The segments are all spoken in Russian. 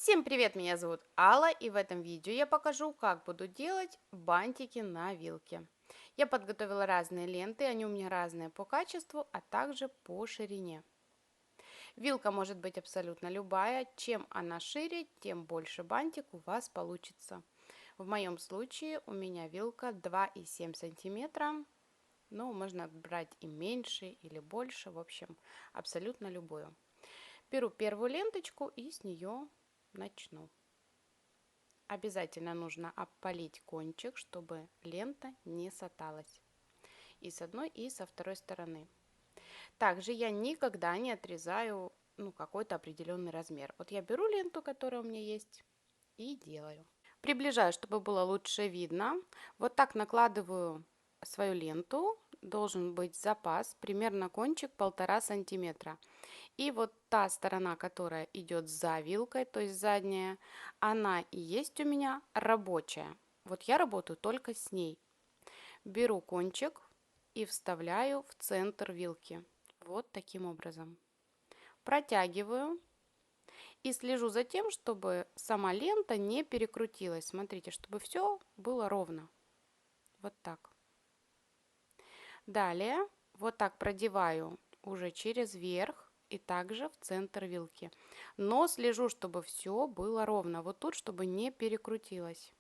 Всем привет, меня зовут Алла, и в этом видео я покажу, как буду делать бантики на вилке. Я подготовила разные ленты, они у меня разные по качеству, а также по ширине. Вилка может быть абсолютно любая, чем она шире, тем больше бантик у вас получится. В моем случае у меня вилка 2,7 сантиметра, но можно брать и меньше или больше, в общем, абсолютно любую. Беру первую ленточку и с нее начну. Обязательно нужно опалить кончик, чтобы лента не саталась и с одной, и со второй стороны. Также я никогда не отрезаю какой-то определенный размер. Вот я беру ленту, которая у меня есть, и делаю. Приближаю, чтобы было лучше видно. Вот так накладываю свою ленту. Должен быть запас, примерно кончик 1,5 сантиметра. И вот та сторона, которая идет за вилкой, то есть задняя, она и есть у меня рабочая. Вот я работаю только с ней. Беру кончик и вставляю в центр вилки. Вот таким образом. Протягиваю и слежу за тем, чтобы сама лента не перекрутилась. Смотрите, чтобы все было ровно. Вот так. Далее вот так продеваю уже через верх и также в центр вилки. Но слежу, чтобы все было ровно. Вот тут, чтобы не перекрутилось.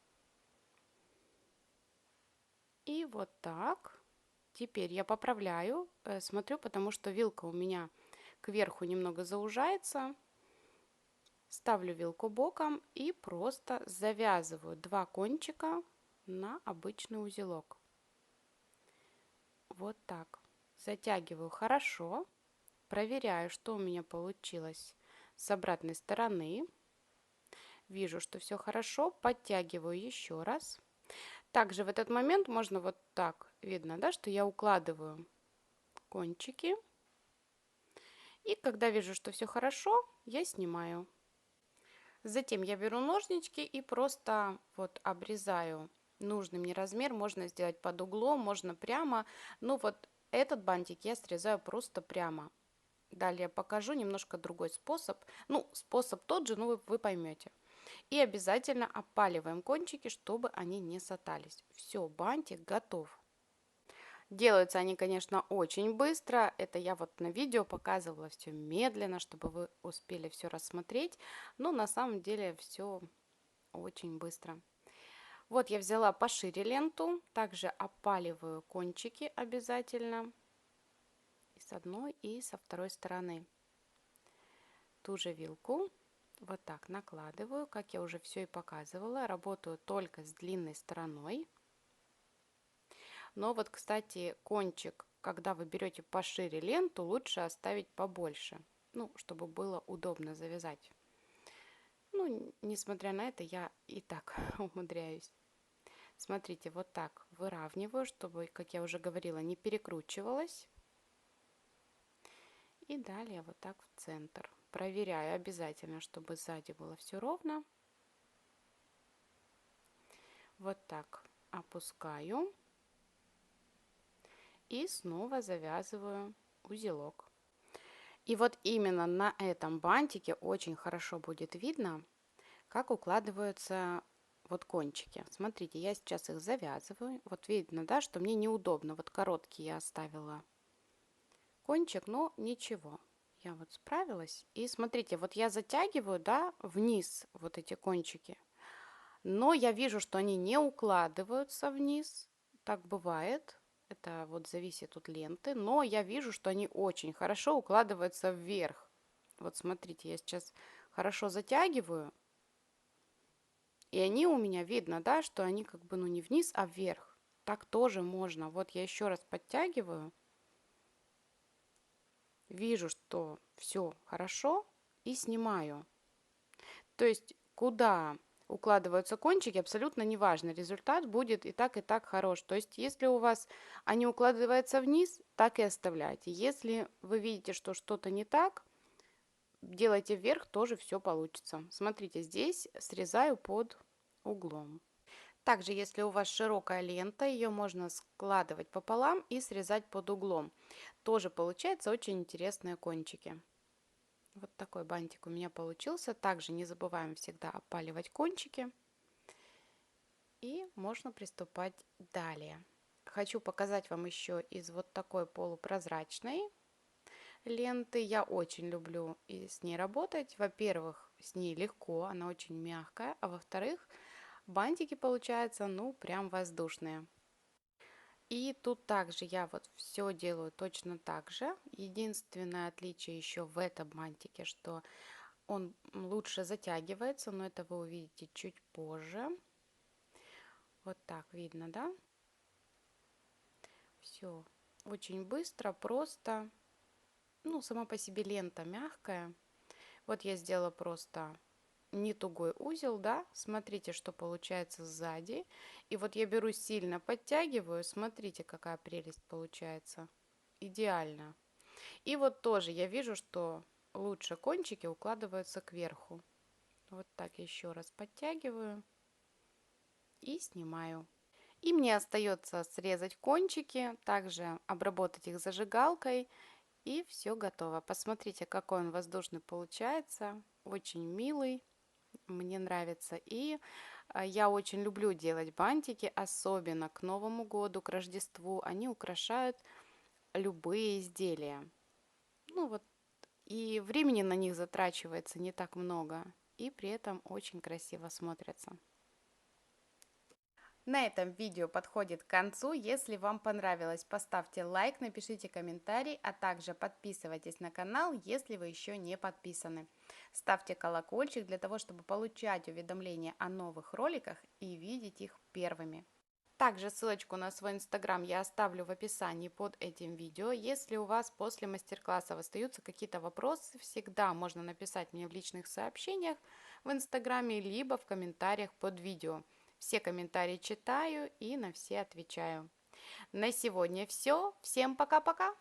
И вот так. Теперь я поправляю, смотрю, потому что вилка у меня кверху немного заужается. Ставлю вилку боком и просто завязываю два кончика на обычный узелок. Вот так. Затягиваю хорошо. Проверяю, что у меня получилось с обратной стороны. Вижу, что все хорошо. Подтягиваю еще раз. Также в этот момент можно вот так, видно, да, что я укладываю кончики. И когда вижу, что все хорошо, я снимаю. Затем я беру ножнички и просто вот обрезаю нужный мне размер. Можно сделать под углом, можно прямо. Ну вот этот бантик я срезаю просто прямо. Далее покажу немножко другой способ. Ну, способ тот же, но вы поймете. И обязательно опаливаем кончики, чтобы они не сатались. Все, бантик готов. Делаются они, конечно, очень быстро. Это я вот на видео показывала все медленно, чтобы вы успели все рассмотреть. Но на самом деле все очень быстро. Вот я взяла пошире ленту. Также опаливаю кончики обязательно. И с одной, и со второй стороны. Ту же вилку вот так накладываю, как я уже все и показывала. Работаю только с длинной стороной. Но вот, кстати, кончик, когда вы берете пошире ленту, лучше оставить побольше, ну, чтобы было удобно завязать. Ну, несмотря на это, я и так умудряюсь. Смотрите, вот так выравниваю, чтобы, как я уже говорила, не перекручивалось. И далее вот так в центр. Проверяю обязательно, чтобы сзади было все ровно. Вот так опускаю. И снова завязываю узелок. И вот именно на этом бантике очень хорошо будет видно, как укладываются вот кончики. Смотрите, я сейчас их завязываю. Вот видно, да, что мне неудобно. Вот короткий я оставила кончик, но ничего. Я вот справилась. И смотрите, вот я затягиваю, да, вниз вот эти кончики. Но я вижу, что они не укладываются вниз. Так бывает. Это вот зависит от ленты. Но я вижу, что они очень хорошо укладываются вверх. Вот смотрите, я сейчас хорошо затягиваю. И они у меня видно, да, что они как бы, ну, не вниз, а вверх. Так тоже можно. Вот я еще раз подтягиваю. Вижу, что все хорошо. И снимаю. То есть, куда укладываются кончики, абсолютно неважно. Результат будет и так хорош. То есть, если у вас они укладываются вниз, так и оставляйте. Если вы видите, что что-то не так, делайте вверх, тоже все получится. Смотрите, здесь срезаю под углом. Также, если у вас широкая лента, ее можно складывать пополам и срезать под углом. Тоже получается очень интересные кончики. Вот такой бантик у меня получился. Также не забываем всегда опаливать кончики. И можно приступать далее. Хочу показать вам еще из вот такой полупрозрачной ленты. Я очень люблю и с ней работать. Во-первых, с ней легко, она очень мягкая. А во-вторых, бантики получаются, ну, прям воздушные. И тут также я вот все делаю точно так же. Единственное отличие еще в этом бантике, что он лучше затягивается, но это вы увидите чуть позже. Вот так видно, да? Все очень быстро, просто. Ну, сама по себе лента мягкая. Вот я сделала просто не тугой узел, да, смотрите, что получается сзади. И вот я беру сильно подтягиваю, смотрите, какая прелесть получается. Идеально. И вот тоже я вижу, что лучше кончики укладываются кверху. Вот так еще раз подтягиваю и снимаю. И мне остается срезать кончики, также обработать их зажигалкой. И все готово. Посмотрите, какой он воздушный получается. Очень милый. Мне нравится. И я очень люблю делать бантики, особенно к Новому году, к Рождеству. Они украшают любые изделия. Ну вот, и времени на них затрачивается не так много. И при этом очень красиво смотрятся. На этом видео подходит к концу. Если вам понравилось, поставьте лайк, напишите комментарий, а также подписывайтесь на канал, если вы еще не подписаны. Ставьте колокольчик для того, чтобы получать уведомления о новых роликах и видеть их первыми. Также ссылочку на свой инстаграм я оставлю в описании под этим видео. Если у вас после мастер-класса остаются какие-то вопросы, всегда можно написать мне в личных сообщениях в инстаграме, либо в комментариях под видео. Все комментарии читаю и на все отвечаю. На сегодня все. Всем пока-пока!